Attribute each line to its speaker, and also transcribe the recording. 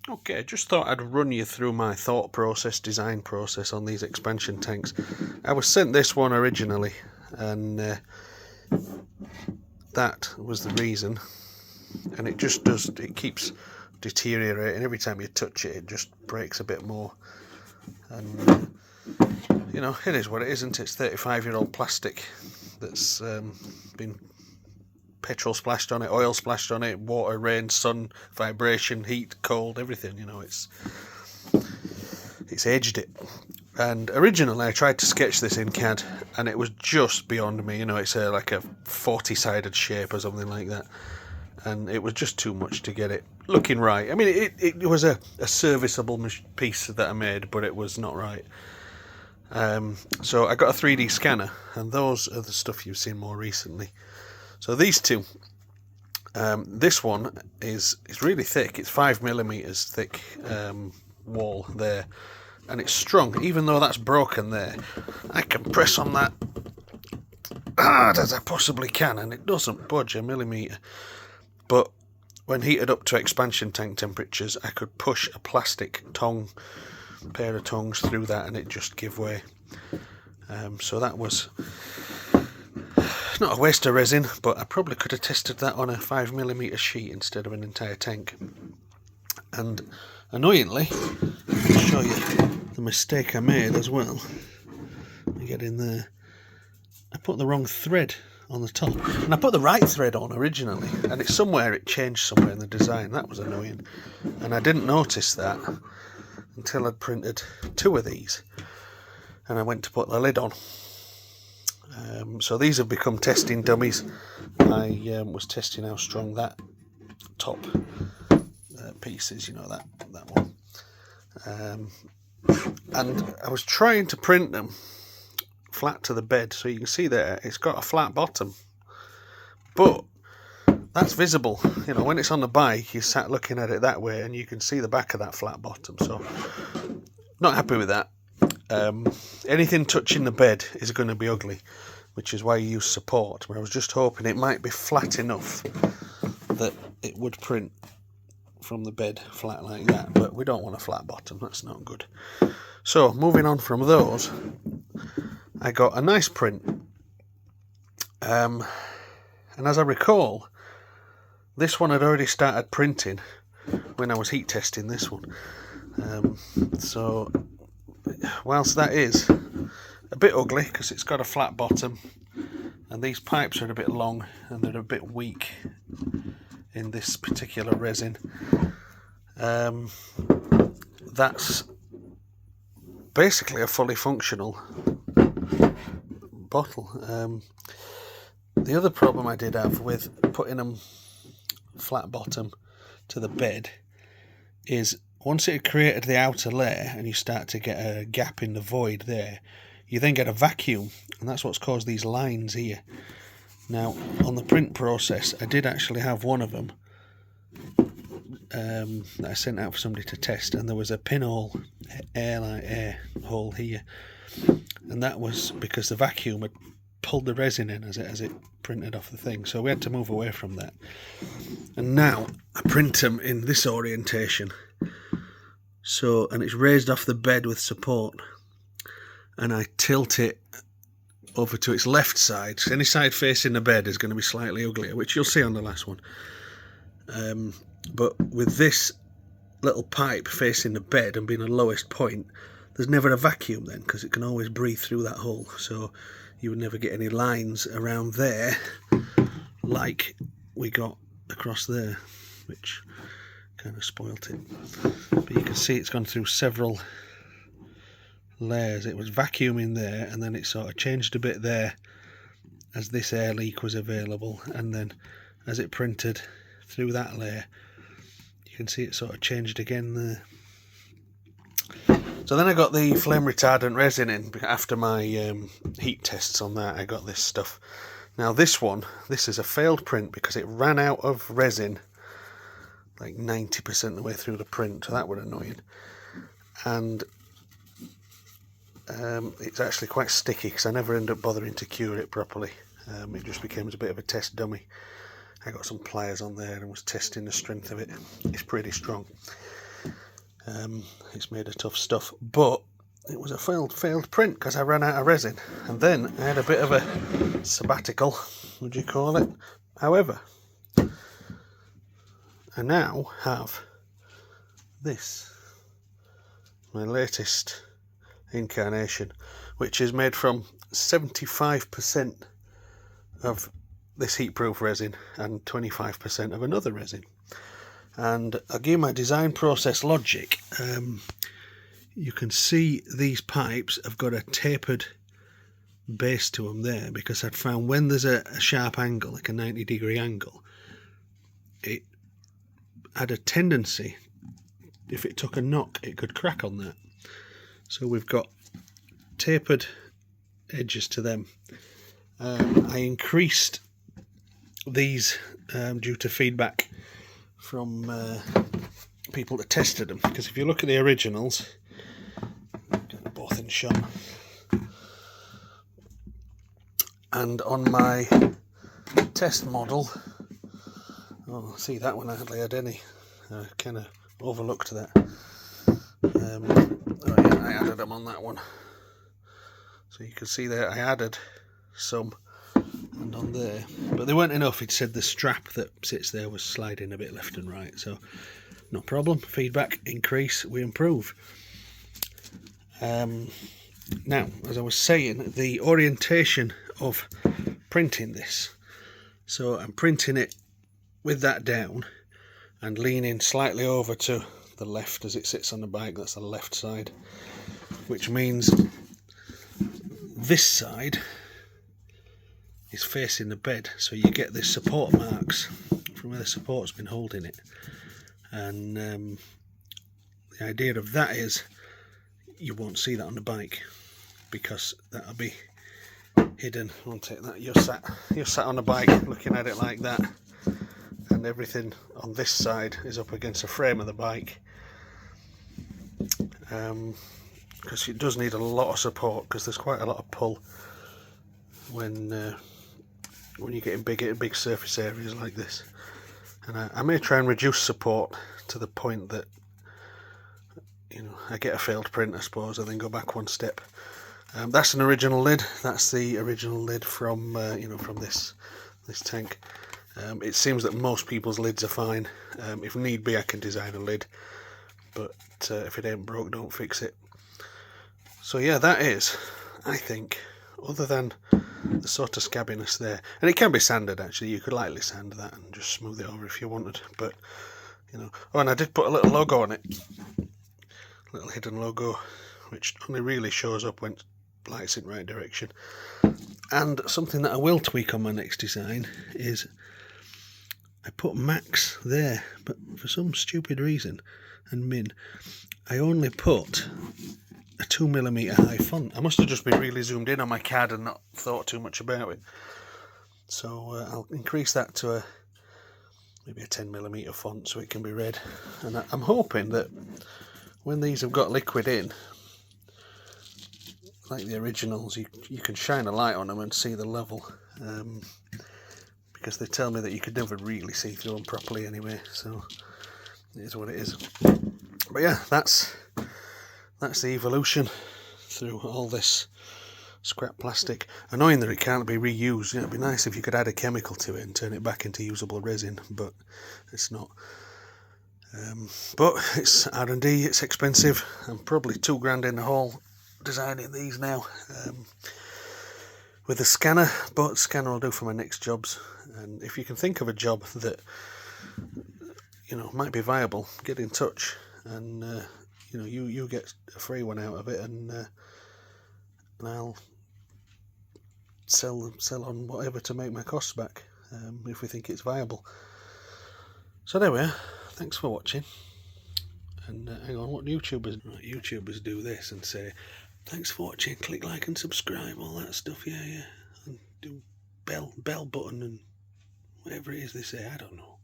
Speaker 1: Okay, just thought I'd run you through my thought process, design process on these expansion tanks. I was sent this one originally, and that was the reason. And it just does, it keeps deteriorating. Every time you touch it, it just breaks a bit more. And, you know, it is what it is, isn't it? It's 35-year-old plastic that's been petrol splashed on it, oil splashed on it, water, rain, sun, vibration, heat, cold, everything, you know, it's aged it. And originally I tried to sketch this in CAD and it was just beyond me, you know, it's like a 40-sided shape or something like that, and it was just too much to get it looking right. I mean, it was a serviceable piece that I made, but it was not right. So I got a 3D scanner, and those are the stuff you've seen more recently. So these two, this one is really thick. It's 5mm thick wall there, and it's strong. Even though that's broken there, I can press on that hard as I possibly can, and it doesn't budge a millimetre. But when heated up to expansion tank temperatures, I could push a plastic pair of tongs through that, and it just give way. So that was not a waste of resin, but I probably could have tested that on a 5mm sheet instead of an entire tank. And annoyingly, I'll show you the mistake I made as well. Let me get in there. I put the wrong thread on the top, and I put the right thread on originally, and it's somewhere, it changed somewhere in the design. That was annoying, and I didn't notice that until I'd printed two of these, and I went to put the lid on. So these have become testing dummies. I was testing how strong that top piece is, you know, that one. And I was trying to print them flat to the bed, so you can see there it's got a flat bottom, but that's visible, you know, when it's on the bike you sat looking at it that way and you can see the back of that flat bottom. So not happy with that. Anything touching the bed is going to be ugly, which is why you use support. But I was just hoping it might be flat enough that it would print from the bed flat like that, but we don't want a flat bottom, that's not good. So moving on from those, I got a nice print, and as I recall, this one had already started printing when I was heat testing this one. So whilst that is a bit ugly because it's got a flat bottom and these pipes are a bit long and they're a bit weak in this particular resin, that's basically a fully functional bottle. The other problem I did have with putting them flat bottom to the bed is once it had created the outer layer and you start to get a gap in the void there, you then get a vacuum, and that's what's caused these lines here. Now on the print process I did actually have one of them that I sent out for somebody to test, and there was a pinhole, air hole here, and that was because the vacuum had pulled the resin in as it printed off the thing, so we had to move away from that. And now I print them in this orientation, so, and it's raised off the bed with support, and I tilt it over to its left side. So any side facing the bed is going to be slightly uglier, which you'll see on the last one. But with this little pipe facing the bed and being the lowest point, there's never a vacuum then, because it can always breathe through that hole, so you would never get any lines around there like we got across there, which kind of spoilt it. But you can see it's gone through several layers. It was vacuuming there, and then it sort of changed a bit there as this air leak was available, and then as it printed through that layer, you can see it sort of changed again there. So then I got the flame retardant resin in after my heat tests on that. I got this stuff. Now this is a failed print because it ran out of resin like 90% of the way through the print, so that was annoying. And it's actually quite sticky because I never end up bothering to cure it properly. It just became a bit of a test dummy. I got some pliers on there and was testing the strength of it. It's pretty strong. It's made of tough stuff, but it was a failed print because I ran out of resin, and then I had a bit of a sabbatical, would you call it? However, I now have this, my latest incarnation, which is made from 75% of this heat-proof resin and 25% of another resin. And I'll give you my design process logic. You can see these pipes have got a tapered base to them there, because I'd found when there's a sharp angle, like a 90-degree angle, it had a tendency, if it took a knock, it could crack on that. So we've got tapered edges to them. I increased these due to feedback from people that tested them, because if you look at the originals, they're both in shot, and on my test model, oh, see, that one I hardly had any. I kind of overlooked that. Oh yeah, I added them on that one, so you can see there I added some, and on there, but they weren't enough. It said the strap that sits there was sliding a bit left and right, so no problem. Feedback, increase, we improve. Now, as I was saying, the orientation of printing this, so I'm printing it with that down and leaning slightly over to the left as it sits on the bike. That's the left side, which means this side is facing the bed, so you get the support marks from where the support's been holding it. And the idea of that is you won't see that on the bike, because that'll be hidden, won't it? That you're sat on a bike looking at it like that, and everything on this side is up against the frame of the bike, because it does need a lot of support, because there's quite a lot of pull when you're getting big surface areas like this. And I may try and reduce support to the point that, you know, I get a failed print, I suppose, and then go back one step. That's an original lid. That's the original lid from from this tank. It seems that most people's lids are fine. If need be, I can design a lid, but if it ain't broke, don't fix it. So yeah, that is, I think, other than the sort of scabbiness there, and it can be sanded actually, you could lightly sand that and just smooth it over if you wanted, but you know. Oh, and I did put a little logo on it, little hidden logo, which only really shows up when light's in the right direction. And something that I will tweak on my next design is I put max there, but for some stupid reason, and min, I only put a 2mm high font. I must have just been really zoomed in on my CAD and not thought too much about it. So I'll increase that to maybe a 10mm font so it can be read. And I'm hoping that when these have got liquid in, like the originals, you can shine a light on them and see the level. Because they tell me that you could never really see through them properly anyway, so it is what it is. But yeah, that's the evolution through all this scrap plastic. Annoying that it can't be reused. You know, it'd be nice if you could add a chemical to it and turn it back into usable resin, but it's not. But it's R&D, it's expensive. I'm probably £2 in the hole designing these now with a scanner, but scanner will do for my next jobs. And if you can think of a job that, you know, might be viable, get in touch, and you know, you get a free one out of it, and I'll sell on whatever to make my costs back, if we think it's viable. So there we are. Thanks for watching. And hang on, what YouTubers do this and say, thanks for watching, click like and subscribe, all that stuff, yeah, and do bell button and whatever it is they say, I don't know.